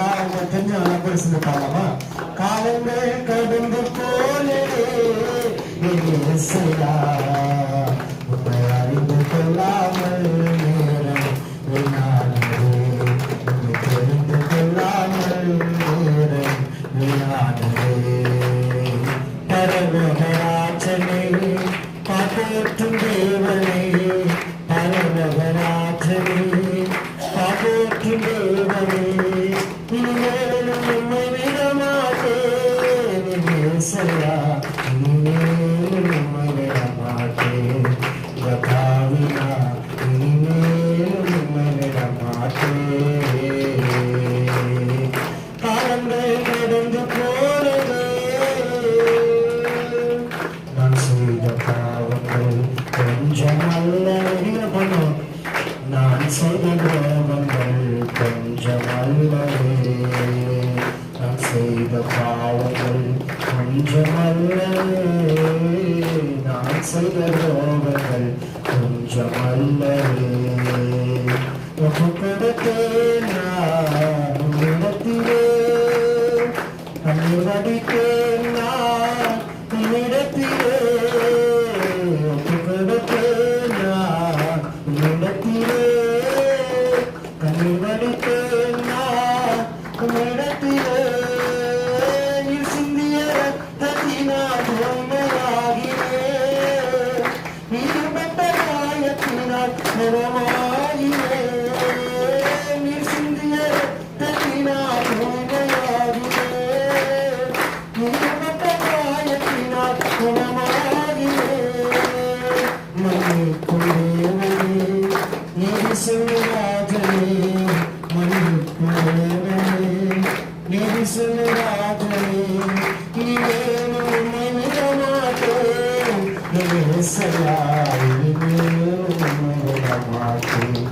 எல்லாம் தெரிஞ்ச நல்லா பேசுது பாடலாமா? காலங்கள் கடந்து போலே உண்மை அறிந்து கொள்ளாமல் நேரம் வீணானதே, உண்மை தெரிந்து கொள்ளாமல் நேரம் வீணானதே. பரவராஜனே பாப்போற்றும் தேவனே, பரவராஜனே பாப்போற்றும் தேவனே, இனிமேலும் உம்மை விடமாட்டேன் இயேசையா, இனிமேலும் உம்மை விடமாட்டேன் கர்த்தாவினா, இனிமேலும் உம்மை விடமாட்டேன். காலங்கள் கடந்து போனதே, நான் செய்த பாவங்கள் கொஞ்சம் அல்ல. பண்ணும் நான் செய்த பாவங்கள் கொஞ்சம் அல்லவே, நான் செய்த பாவங்கள் கொஞ்சம் அல்லவே, நான் செய்த பாவங்கள் கொஞ்சம் அல்லவே. ஒப்பு கொடுத்தேன் நான் உன்னிடத்திலே, கண்ணீர் வடித்தேன் நான் உன்னிடத்திலே, ஒப்பு கொடுத்தேன் நான் உன்னிடத்திலே, கண்ணீர் வடித்தேன் நான் உன்னிடத்திலே. நீர் சிந்திய ரத்தத்தினால் தூய்மையாகிறேன், நீர் பட்ட காயத்தினால் நிறமாகிறேன். நீர் சிந்திய ரத்தத்தினால் தூய்மையாகிறேன், நீர் பட்ட காயத்தினால் நிறமாகிறேன். மன்னிக்கும் தேவனே நேரிசுராஜனே, மன்னிக்கும் தேவனே நேரிசுராஜனே, இனிமேலும் உம்மை விடமாட்டேன் இயேசையா, இனிமேலும் உம்மை விடமாட்டேன்.